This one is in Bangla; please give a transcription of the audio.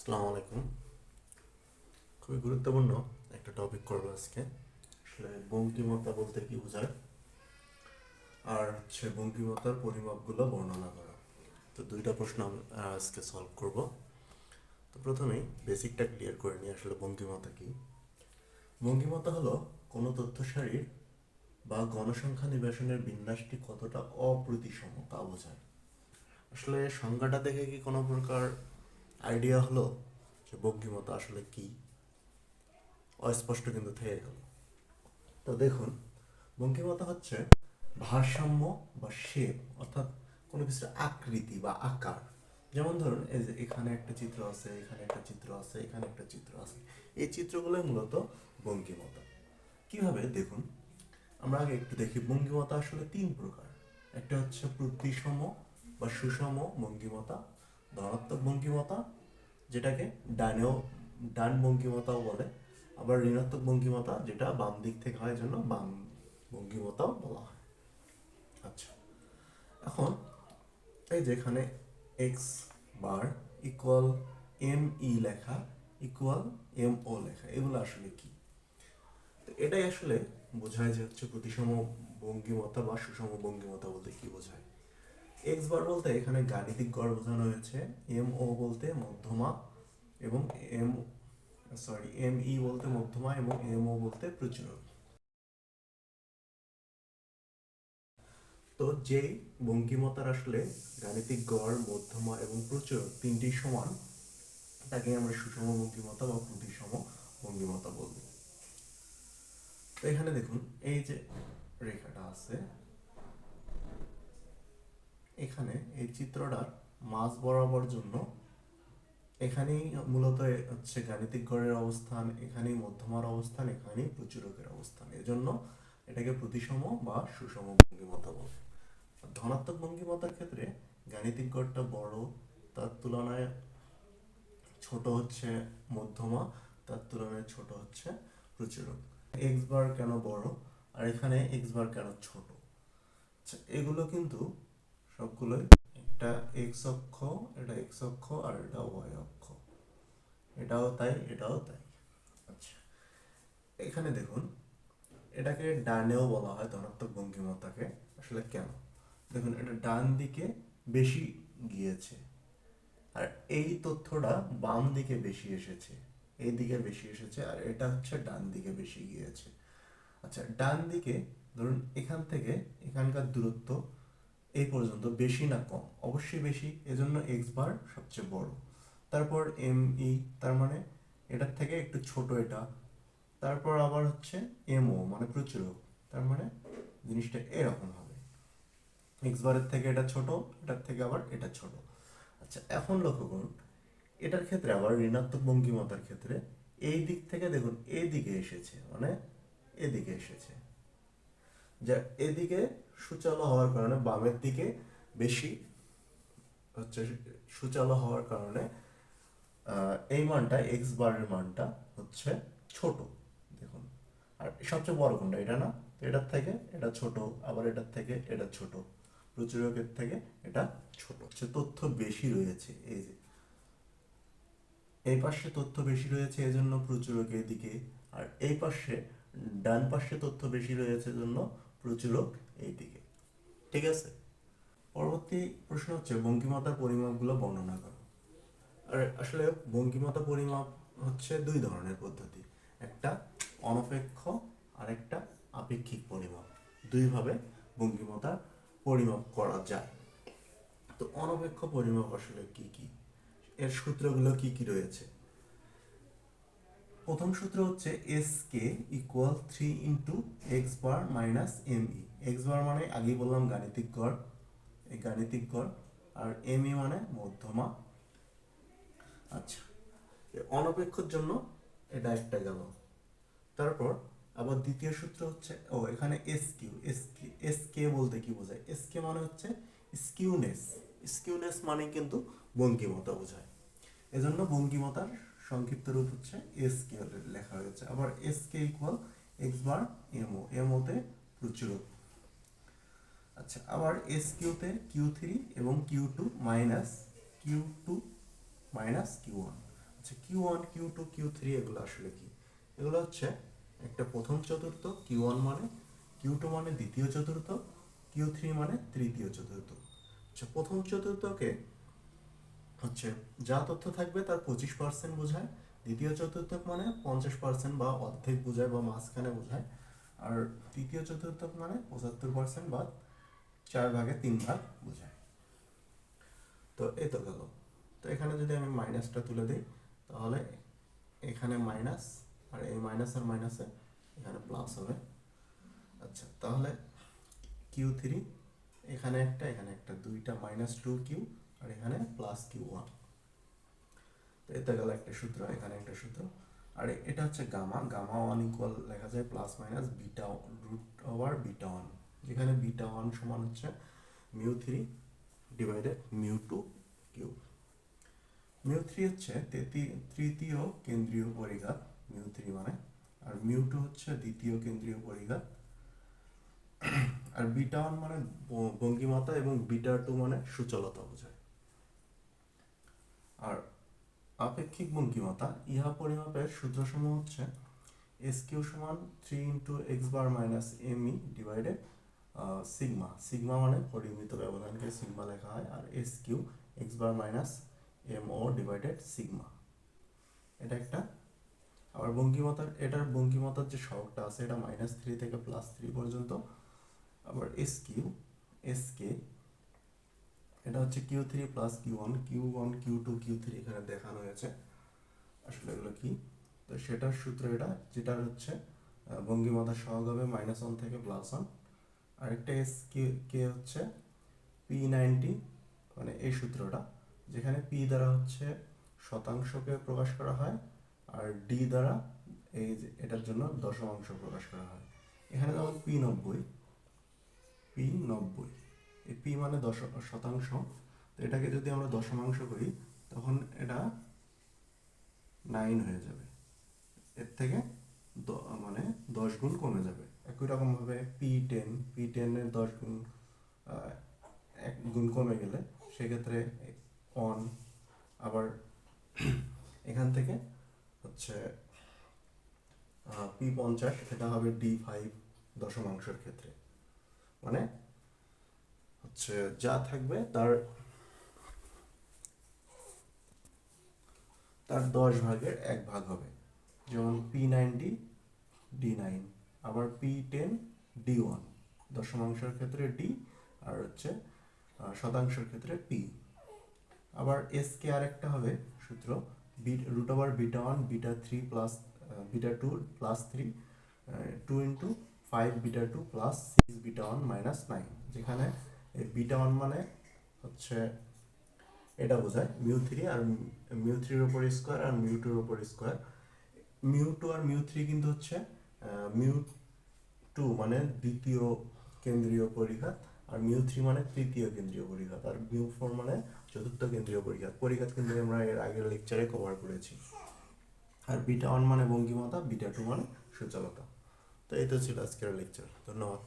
আসসালামু আলাইকুম। খুবই গুরুত্বপূর্ণ একটা টপিক করবো আজকে। আসলে বঙ্কিমতা বলতে কি বোঝায়, আর হচ্ছে বঙ্কিমতার পরিমাপগুলো বর্ণনা করা। তো দুইটা প্রশ্ন আজকে সলভ করব। তো প্রথমেই বেসিকটা ক্লিয়ার করে নিই, আসলে বঙ্কিমতা কি। বঙ্কিমতা হলো কোনো তথ্য সারির বা গণসংখ্যা নিবেশনের বিন্যাসটি কতটা অপ্রতিসম তা বোঝায়। আসলে সংজ্ঞাটা দেখে কি কোনো প্রকার আইডিয়া হলো যে বঙ্কিমতা আসলে কি? অস্পষ্ট কিন্তু থেকে গেল। তো দেখুন, বঙ্কিমতা হচ্ছে ভারসাম্য বা শেপ, অর্থাৎ কোনো কিছুর আকৃতি বা আকার। যেমন ধরুন, এই যে এখানে একটা চিত্র আছে, এখানে একটা চিত্র আছে, এখানে একটা চিত্র আছে। এই চিত্রগুলোই মূলত বঙ্কিমতা। কিভাবে দেখুন, আমরা আগে একটু দেখি বঙ্কিমতা আসলে তিন প্রকার। একটা হচ্ছে প্রতিসম বা সুষম বঙ্কিমতা, ধনাত্মক বঙ্কিমতা, যেটাকে ডানেও ডান বঙ্কিমতাও বলে, আবার ঋণাত্মক বঙ্কিমতা, যেটা বাম দিক থেকে হয় জন্য বাম বঙ্কিমতাও বলা হয়। আচ্ছা, এখন এই যেখানে X bar equal M E লেখা ইকুয়াল এম ও লেখা, এগুলো আসলে কি? তো এটাই আসলে বোঝায় যে হচ্ছে প্রতিসম বঙ্কিমতা বা সুষম বঙ্কিমতা বলতে কি বোঝায়। এক্স বার বলতে এখানে গাণিতিক গড় বোঝানো হয়েছে, এম ও বলতে মধ্যমা, এবং এম এম ই বলতে মধ্যমা, এবং এম ও বলতে প্রচুরক। তো যেই বঙ্কিমতার আসলে গাণিতিক গড়, মধ্যমা এবং প্রচুরক তিনটি সমান, তাকে আমরা সুষম বঙ্কিমতা বা প্রতিসম বঙ্কিমতা বলবো। তো এখানে দেখুন, এই যে রেখাটা আছে, এখানে এই চিত্রটার মাঝ বরাবর জন্য এখানেই মূলত হচ্ছে গাণিতিক গড়ের অবস্থান, এখানেই মধ্যমার অবস্থান, এখানেই প্রচুরকের অবস্থান। এজন্য এটাকে প্রতিসম বা সুষম বঙ্কিমতা বলে। ধনাত্মক বঙ্কিমতার ক্ষেত্রে গাণিতিক গড়টা বড়, তার তুলনায় ছোট হচ্ছে মধ্যমা, তার তুলনায় ছোট হচ্ছে প্রচুরক। এক্স বার কেন বড় আর এখানে এক্স বার কেন ছোট? আচ্ছা, এগুলো কিন্তু সবগুলোই, একটা এক্স অক্ষ, এটা এক্স অক্ষ, আর এটা ওয়াই অক্ষ, এটাও তাই, এটাও তাই। আচ্ছা, এখানে দেখুন, এটাকে ডানেও বলা হয় ধনাত্মক বঙ্কিমতাকে। আসলে কেন? দেখুন, এটা ডান দিকে বেশি গিয়েছে, আর এই তথ্যটা বাম দিকে বেশি এসেছে, এই দিকে বেশি এসেছে, আর এটা হচ্ছে ডান দিকে বেশি গিয়েছে। আচ্ছা, ডান দিকে ধরুন এখান থেকে এখানকার দূরত্ব এই পর্যন্ত বেশি না কম? অবশ্যই বেশি, এজন্য এক্স বার সবচেয়ে বড়। তারপর এম ই, তার মানে এটার থেকে একটু ছোট এটা। তারপর আবার হচ্ছে এমও মানে প্রচুরক, তার মানে জিনিসটা এরকম হবে, এক্স বারের থেকে এটা ছোট, এটার থেকে আবার এটা ছোট। আচ্ছা, এখন লক্ষ্য করুন, এটার ক্ষেত্রে আবার ঋণাত্মক বঙ্কিমতার ক্ষেত্রে এই দিক থেকে দেখুন এদিকে এসেছে, মানে এদিকে এসেছে, যা এদিকে সুচালো হওয়ার কারণে বামের দিকে বেশি হচ্ছে, সুচালো হওয়ার কারণে এই মানটা এক্স বারের মানটা হচ্ছে ছোট। দেখুন, আর সবচেয়ে বড় কোনটা? এটা না? তো এটার থেকে এটা ছোট, আবার এটার থেকে এটা ছোট, প্রচুরকের থেকে এটা ছোট, হচ্ছে তথ্য বেশি রয়েছে। এই যে এই পাশে তথ্য বেশি রয়েছে এজন্য প্রচুরক এদিকে, আর এই পাশে ডান পাশে তথ্য বেশি রয়েছে জন্য প্রচুরক এইদিকে। ঠিক আছে? পরবর্তী প্রশ্ন হচ্ছে বঙ্কিমতার পরিমাপগুলো বর্ণনা করো। আর আসলে বঙ্কিমতা পরিমাপ হচ্ছে দুই ধরনের পদ্ধতি, একটা অনপেক্ষ আর একটা আপেক্ষিক পরিমাপ। দুইভাবে বঙ্কিমতার পরিমাপ করা যায়। তো অনপেক্ষ পরিমাপ আসলে কি কি, এর সূত্রগুলো কি কি রয়েছে? প্রথম সূত্র হচ্ছে S K equal 3 × x⁻⁻me। X bar মানে আগেই বললাম গাণিতিক গড়, এই গাণিতিক গড়, আর এম ই মানে মধ্যমা। আচ্ছা, অনপেক্ষর জন্য এটা একটা গেল। তারপর আবার দ্বিতীয় সূত্র হচ্ছে, এখানে এস কে বলতে কি বোঝায়? এস কে মানে হচ্ছে স্কিউনেস। স্কিউনেস মানে কিন্তু বঙ্কিমতা বোঝায়, এজন্য বঙ্কিমতার সংক্ষিপ্ত রূপ হচ্ছে এস কে লেখা হয়েছে। আবার S K equal x bar MO, এমওতে প্রচুরক। আচ্ছা, আবার এস কিউতে কিউ থ্রি এবং Q two minus Q one. আচ্ছা, Q one, Q two, Q three এগুলো আসলে কি? এগুলো হচ্ছে একটা প্রথম চতুর্থ, কিউ ওয়ান মানে, কিউ টু মানে দ্বিতীয় চতুর্থ, কিউ থ্রি মানে তৃতীয় চতুর্থ। আচ্ছা, প্রথম চতুর্থকে হচ্ছে যা তথ্য থাকবে তার 25% বোঝায়, দ্বিতীয় চতুর্থক মানে 50% বা অর্ধেক বোঝায় বা মাঝখানে বোঝায়, আর তৃতীয় চতুর্থক মানে 75% বা 4/3 বোঝায়। তো এই তো গেল। তো এখানে যদি আমি মাইনাসটা তুলে দিই, তাহলে এখানে মাইনাস, আর এই মাইনাস আর মাইনাসে এখানে প্লাস হবে। আচ্ছা, তাহলে কিউ থ্রি, এখানে একটা এখানে একটা, দুইটা -2q, আর এখানে +q1। তো এটা গেল একটা সূত্র, এখানে একটা সূত্র। আর এটা হচ্ছে গামা, গামা ওয়ান ইকুয়াল লেখা যায় ±β√β1, যেখানে β1 সমান হচ্ছে μ3 ডিভাইডেড μ2 কিউব। μ3 হচ্ছে তৃতীয় কেন্দ্রীয় পরিঘাত, μ3 মানে, আর μ2 হচ্ছে দ্বিতীয় কেন্দ্রীয় পরিঘাত, আর β1 মানে বঙ্গিমাতা এবং β2 মানে সূচলতা বোঝায়। আর আপেক্ষিক বঙ্কিমতা ইহা পরিমাপের সূত্রসমূহ হচ্ছে SQ সমান 3 × x বার - me ডিভাইডেড সিগমা, সিগমা মানে পরিমিত ব্যবধানকে সিগমা লেখা হয়, আর SQ x বার - mo ডিভাইডেড সিগমা, এটা একটা। আবার বঙ্কিমতার, এটার বঙ্কিমতার যে সহগটা আছে এটা -3 থেকে +3 পর্যন্ত। আবার SK এটা হচ্ছে Q3 + Q1 Q2 Q3 এখানে দেখানো হয়েছে, আসলে এগুলো কি? তো সেটার সূত্র এটা, যেটার হচ্ছে বঙ্গিমাতার সহগ হবে -1 থেকে +1। আরেকটা কে হচ্ছে P90, মানে এই সূত্রটা, যেখানে P দ্বারা হচ্ছে শতাংশকে প্রকাশ করা হয়, আর D দ্বারা এই যে এটার জন্য দশমাংশ প্রকাশ করা হয়। এখানে যেমন P90, এই P মানে শতাংশ, তো এটাকে যদি আমরা দশমাংশ করি তখন এটা 9 হয়ে যাবে, এর থেকে মানে 10 গুণ কমে যাবে। একই রকমভাবে P10 এর 10 গুণ 1 গুণ কমে গেলে সেক্ষেত্রে 1। আবার এখান থেকে হচ্ছে P50 এটা হবে D5 দশমাংশের ক্ষেত্রে, মানে হচ্ছে যা থাকবে তার 10/1 হবে। যেমন P90 D9, আবার P10 D1 দশমাংশের ক্ষেত্রে D, আর হচ্ছে শতাংশের ক্ষেত্রে P। আবার SK আরেকটা হবে সূত্র √β1 β3 প্লাস β2 +3 2 × 5 β2 + 6 β1 -9, যেখানে এই β1 মানে হচ্ছে এটা বোঝায় μ3, আর μ3 এর উপর স্কয়ার আর μ2 এর উপর স্কয়ার। μ2 আর μ3 কিন্তু হচ্ছে μ2 মানে দ্বিতীয় কেন্দ্রীয় পরিঘাত, আর μ3 মানে তৃতীয় কেন্দ্রীয় পরিঘাত, আর μ4 মানে চতুর্থ কেন্দ্রীয় পরিঘাত। পরিঘাত কিন্তু আমরা এর আগের লেকচারে কভার করেছি। আর β1 মানে বঙ্গিমাতা, β2 মানে সূচলতা। তো এই তো ছিল আজকের লেকচার। ধন্যবাদ।